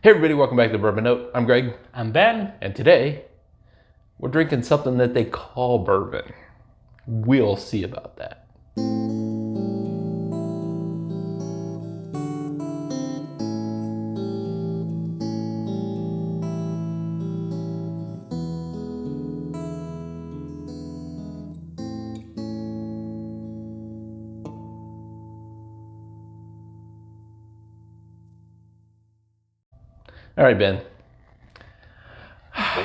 Hey everybody, welcome back to Bourbon Note. I'm Greg. I'm Ben. And today, we're drinking something that they call bourbon. We'll see about that. All right, Ben.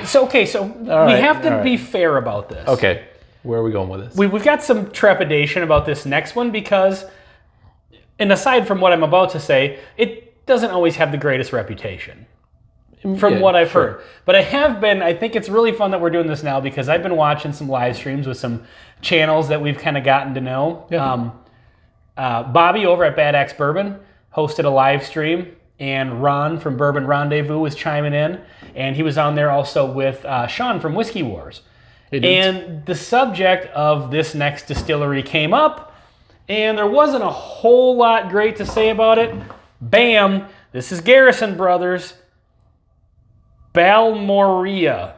So we have to be fair about this. Okay, where are we going with this? We've got some trepidation about this next one because, and aside from what I'm about to say, it doesn't always have the greatest reputation from what I've heard. But I think it's really fun that we're doing this now because I've been watching some live streams with some channels that we've kind of gotten to know. Yeah. Bobby over at Bad Axe Bourbon hosted a live stream, and Ron from Bourbon Rendezvous was chiming in, and he was on there also with Sean from Whiskey Wars. And the subject of this next distillery came up, and there wasn't a whole lot great to say about it. Bam! This is Garrison Brothers, Balmorea.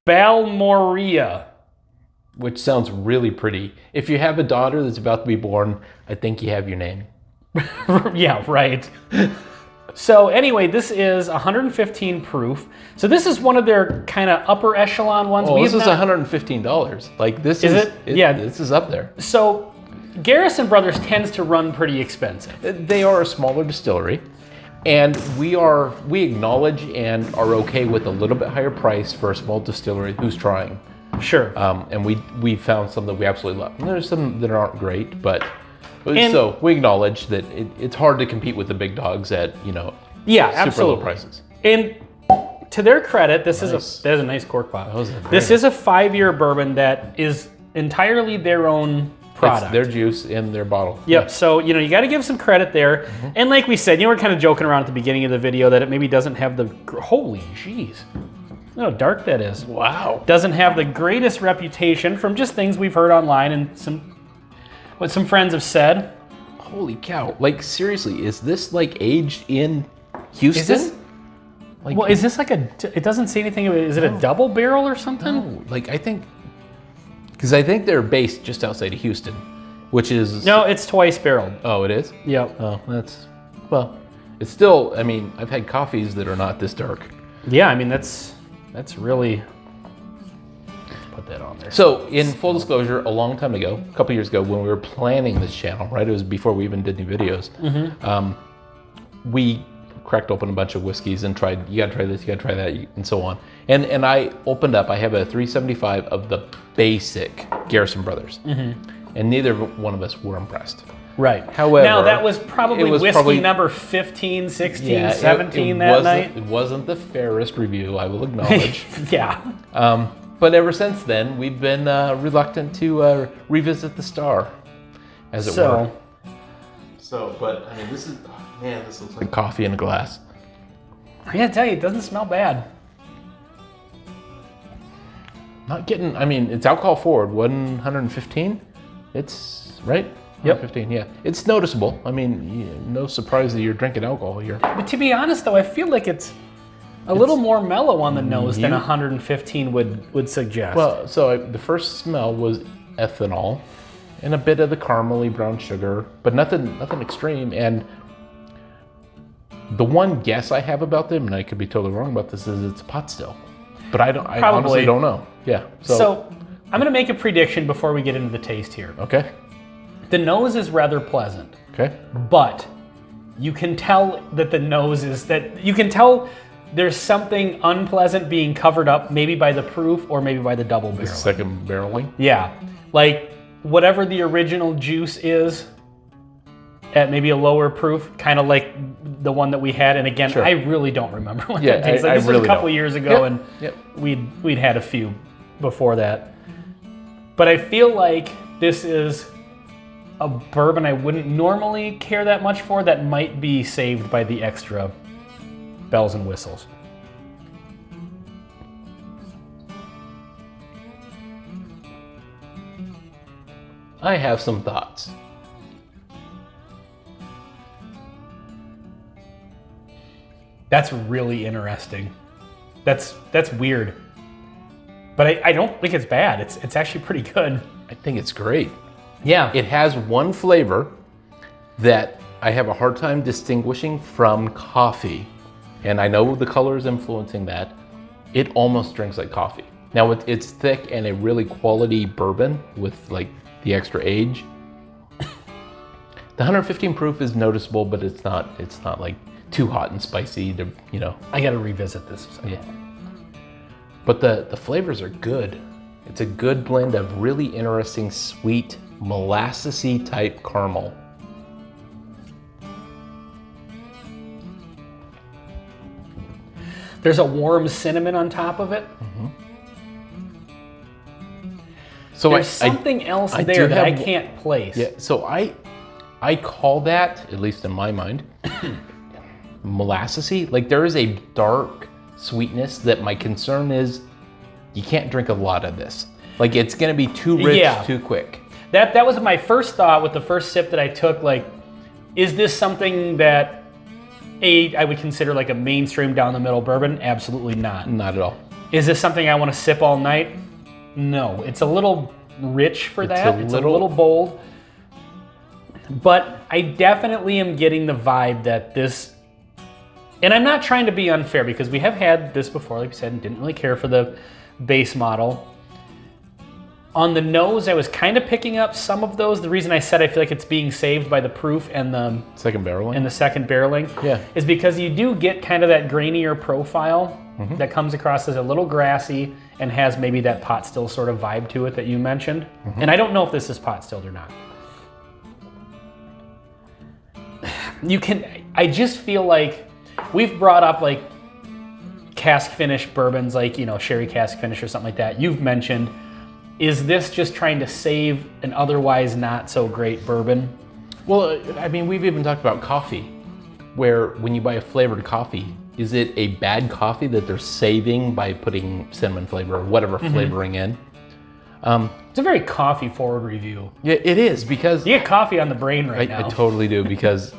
Balmorea. Which sounds really pretty. If you have a daughter that's about to be born, I think you have your name. Yeah, right. So anyway, this is 115 proof. So this is one of their kind of upper echelon ones. Oh, this is $115. Like this is it? Yeah, this is up there. So Garrison Brothers tends to run pretty expensive. They are a smaller distillery. And we acknowledge and are okay with a little bit higher price for a small distillery who's trying. Sure. And we found some that we absolutely love. And there's some that aren't great, so we acknowledge that it's hard to compete with the big dogs at super absolutely. low prices. And to their credit, that is a nice cork bottle. This is a 5-year bourbon that is entirely their own product. It's their juice in their bottle. Yep. Yeah. So, you got to give some credit there. Mm-hmm. And like we said, we're kind of joking around at the beginning of the video that it maybe doesn't have the, holy jeez. Look how dark that is. Wow. Doesn't have the greatest reputation from just things we've heard online and what some friends have said. Holy cow. Like, seriously, is this like aged in Houston? Is this like it doesn't say anything about it. Is it a double barrel or something? No, because I think they're based just outside of Houston, which is... No, it's twice barreled. Oh, it is? Yep. Oh, it's still, I've had coffees that are not this dark. Yeah, that's really... Let's put that on there. So, in full disclosure, a long time ago, a couple years ago, when we were planning this channel, right? It was before we even did any videos. Mm-hmm. We cracked open a bunch of whiskeys and tried, you gotta try this, you gotta try that, and so on. And I opened up, I have a 375 of the basic Garrison Brothers. Mm-hmm. And neither one of us were impressed. Right. However, now that was probably whiskey number 15, 16, 17 that night. It wasn't the fairest review, I will acknowledge. Yeah. But ever since then, we've been reluctant to revisit the star, as it were. But this looks like coffee in a glass. I gotta tell you, it doesn't smell bad. Not getting, it's alcohol forward, 115? It's, right? Yep. 115, yeah. It's noticeable. No surprise that you're drinking alcohol here. But to be honest though, I feel like it's a little more mellow on the nose than 115 would suggest. Well, so the first smell was ethanol and a bit of the caramely brown sugar, but nothing extreme. And the one guess I have about them, and I could be totally wrong about this, is it's pot still. But I honestly don't know. Yeah. So I'm gonna make a prediction before we get into the taste here. Okay. The nose is rather pleasant. Okay. But you can tell that there's something unpleasant being covered up, maybe by the proof or maybe by the double barreling. Second barreling? Yeah. Like whatever the original juice is, at maybe a lower proof, kind of like the one that we had. And again, Sure. I really don't remember what Yeah, that tastes like. I This was really a couple don't. years ago, Yep, and yep. we'd had a few before that. But I feel like this is a bourbon I wouldn't normally care that much for that might be saved by the extra bells and whistles. I have some thoughts. That's really interesting. That's weird. But I don't think it's bad. It's actually pretty good. I think it's great. Yeah. It has one flavor that I have a hard time distinguishing from coffee. And I know the color is influencing that. It almost drinks like coffee. Now it's thick and a really quality bourbon with like the extra age. The 115 proof is noticeable, but it's not like too hot and spicy to, you know. I gotta revisit this. Yeah. But the flavors are good. It's a good blend of really interesting, sweet, molassesy type caramel. There's a warm cinnamon on top of it. So There's something else I there do that I have- can't place. Yeah, so I call that, at least in my mind, molassesy. Like there is a dark sweetness that my concern is you can't drink a lot of this. Like it's gonna be too rich Yeah. too quick. That was my first thought with the first sip that I took. Like, is this something that I would consider like a mainstream down the middle bourbon? Absolutely not. Not at all. Is this something I want to sip all night? No. It's a little rich for that. It's a little bold. But I definitely am getting the vibe that this, and I'm not trying to be unfair because we have had this before, like we said, and didn't really care for the base model. On the nose, I was kind of picking up some of those. The reason I said I feel like it's being saved by the proof and the Second barreling? and the second barreling Yeah. is because you do get kind of that grainier profile that comes across as a little grassy and has maybe that pot still sort of vibe to it that you mentioned. And I don't know if this is pot stilled or not. I just feel like we've brought up like cask finish bourbons, like, you know, sherry cask finish or something like that. You've mentioned, is this just trying to save an otherwise not so great bourbon? Well, I mean, we've even talked about coffee, where when you buy a flavored coffee, is it a bad coffee that they're saving by putting cinnamon flavor or whatever flavoring in? It's a very coffee forward review. Yeah, it is because You get coffee on the brain right I now. totally do because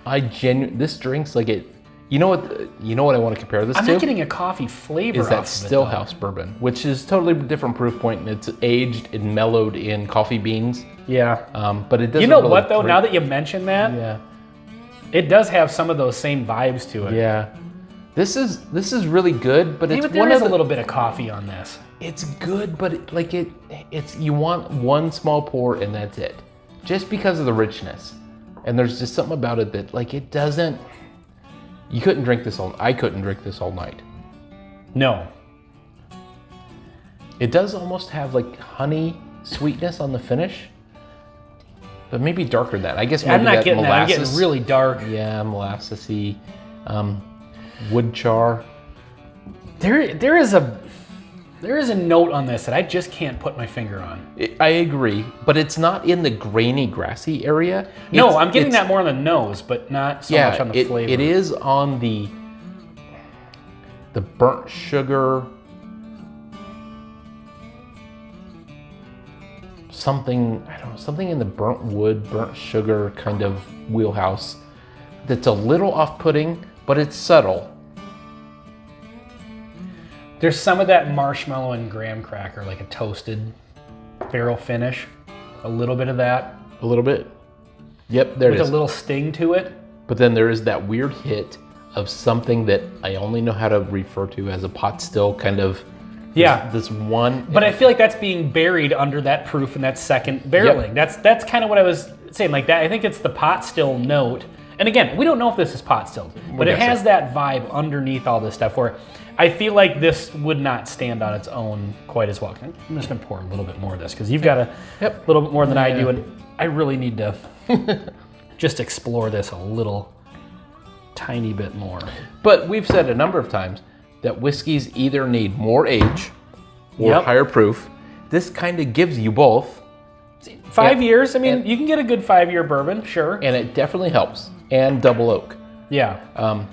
this drinks like it. You know what I want to compare this I'm to? not getting a coffee flavor Is that off of it, though. Stillhouse bourbon, which is totally different proof point, and it's aged and mellowed in coffee beans. Yeah. But it doesn't. You know really what though? drink- Now that you mention that, Yeah. it does have some of those same vibes to it. Yeah. This is really good, but Hey, it's but there one is of a the, little bit of coffee on this. It's good, but it's you want one small pour and that's it, just because of the richness. And there's just something about it that like it doesn't. You couldn't drink this all. I couldn't drink this all night. No. It does almost have like honey sweetness on the finish, but maybe darker than that. I guess maybe I'm not that getting that. I'm molasses. getting really dark. Yeah, molassesy, wood char. There is a note on this that I just can't put my finger on. I agree, but it's not in the grainy, grassy area. No, It's- I'm getting it's- that more on the nose, but not so much on the flavor. It is on the burnt sugar, something, I don't know, something in the burnt wood, burnt sugar kind of wheelhouse that's a little off-putting, but it's subtle. There's some of that marshmallow and graham cracker, like a toasted barrel finish. A little bit of that. A little bit. Yep, there it With is. a little sting to it. But then there is that weird hit of something that I only know how to refer to as a pot still kind of. Yeah. This one. But I feel like that's being buried under that proof and that second barreling. That's kind of what I was saying. Like that, I think it's the pot still note. And again, we don't know if this is pot still, but it has that vibe underneath all this stuff where I feel like this would not stand on its own quite as well. I'm just gonna pour a little bit more of this because you've got a little bit more than I do, and I really need to just explore this a little tiny bit more. But we've said a number of times that whiskeys either need more age or higher proof. This kind of gives you both. 5 years, I mean, you can get a good 5-year bourbon, sure. And it definitely helps. And double oak. Yeah.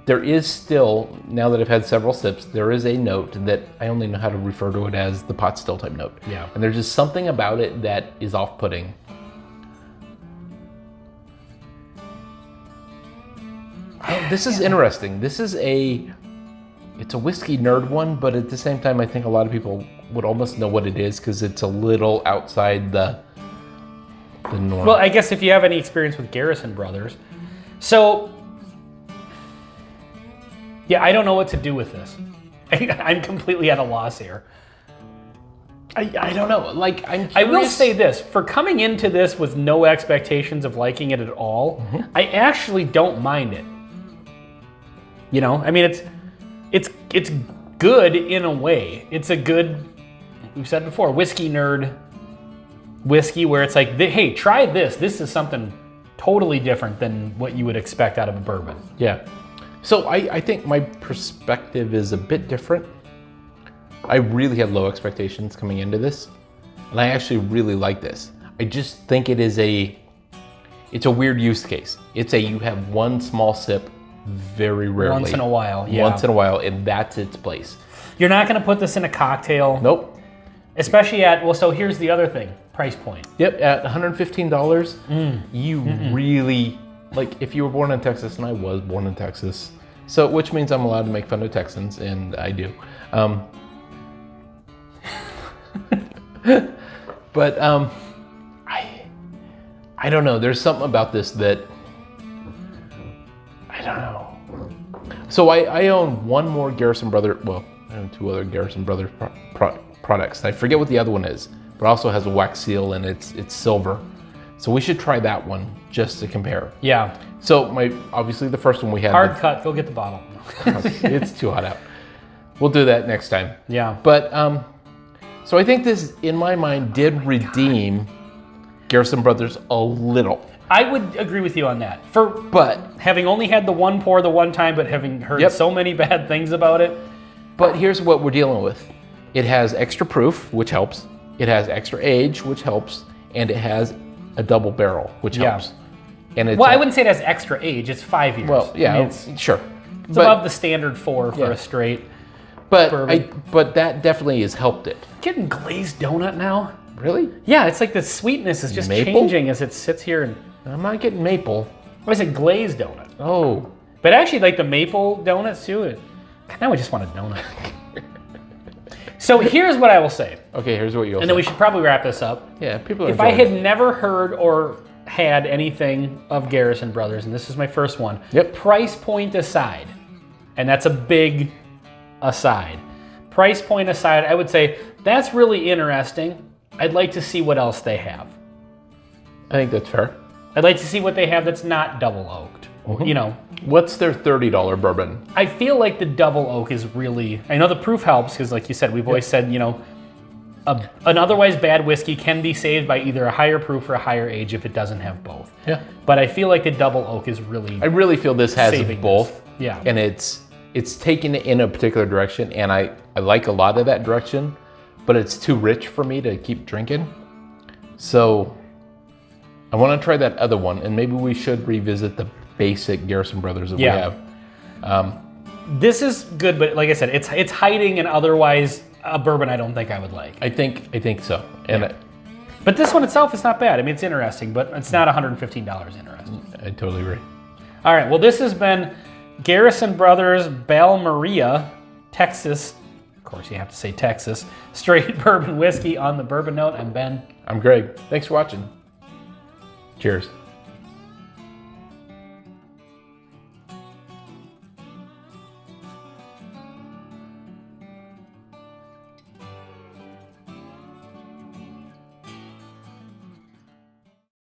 There is still, now that I've had several sips, there is a note that I only know how to refer to it as the pot still type note. Yeah. And there's just something about it that is off-putting. Oh, this is interesting. This is it's a whiskey nerd one, but at the same time, I think a lot of people would almost know what it is because it's a little outside the norm. Well, I guess if you have any experience with Garrison Brothers. So, yeah, I don't know what to do with this. I'm completely at a loss here. I don't know. Like, I'm curious. I will say this, for coming into this with no expectations of liking it at all, I actually don't mind it. You know, I mean, it's good in a way. It's a good, we've said before, whiskey nerd whiskey where it's like, hey, try this. This is something totally different than what you would expect out of a bourbon. Yeah. So I think my perspective is a bit different. I really had low expectations coming into this, and I actually really like this. I just think it's a weird use case. You have one small sip very rarely. Once in a while, yeah. Once in a while, and that's its place. You're not gonna put this in a cocktail. Nope. Especially so here's the other thing, price point. Yep, at $115, you really, like if you were born in Texas, and I was born in Texas, so which means I'm allowed to make fun of Texans, and I do. But I don't know, there's something about this that, I don't know. So I own one more Garrison Brothers, well, I own 2 other Garrison Brothers products. I forget what the other one is, but also has a wax seal and it's silver. So we should try that one just to compare. Yeah. So obviously the first one we had. Hard cut, go get the bottle. It's too hot out. We'll do that next time. Yeah. But, so I think this, in my mind, did redeem Garrison Brothers a little. I would agree with you on that. But having only had the one pour the one time, but having heard so many bad things about it. But here's what we're dealing with. It has extra proof, which helps. It has extra age, which helps. And it has a double barrel, which helps. And it's I wouldn't say it has extra age. It's 5 years. Well, yeah, I mean, sure. It's above the standard 4 for a straight. But that definitely has helped it. Getting glazed donut now? Really? Yeah, it's like the sweetness is just changing as it sits here. And I'm not getting maple. I said glazed donut. Oh. But actually, like the maple donuts too. Now I just want a donut. So here's what I will say. Okay, here's what you'll say. And then we should probably wrap this up. Yeah, people are If I had never heard or had anything of Garrison Brothers, and this is my first one, price point aside, and that's a big aside. Price point aside, I would say that's really interesting. I'd like to see what else they have. I think that's fair. I'd like to see what they have that's not double oaked. You know. What's their $30 bourbon? I feel like the double oak is really, I know the proof helps because like you said, we've always said, you know, an otherwise bad whiskey can be saved by either a higher proof or a higher age if it doesn't have both. Yeah. But I feel like the double oak is really I really feel this has both. This. Yeah. And it's taken it in a particular direction, and I like a lot of that direction, but it's too rich for me to keep drinking. So I want to try that other one, and maybe we should revisit the basic Garrison Brothers that we have. This is good, but like I said, it's hiding an otherwise a bourbon I don't think I would like. I think so. And but this one itself is not bad. I mean, it's interesting, but it's not $115 interesting. I totally agree. All right, well, this has been Garrison Brothers Balmorea, Texas. Of course, you have to say Texas. Straight bourbon whiskey on the Bourbon Note. I'm Ben. I'm Greg. Thanks for watching. Cheers.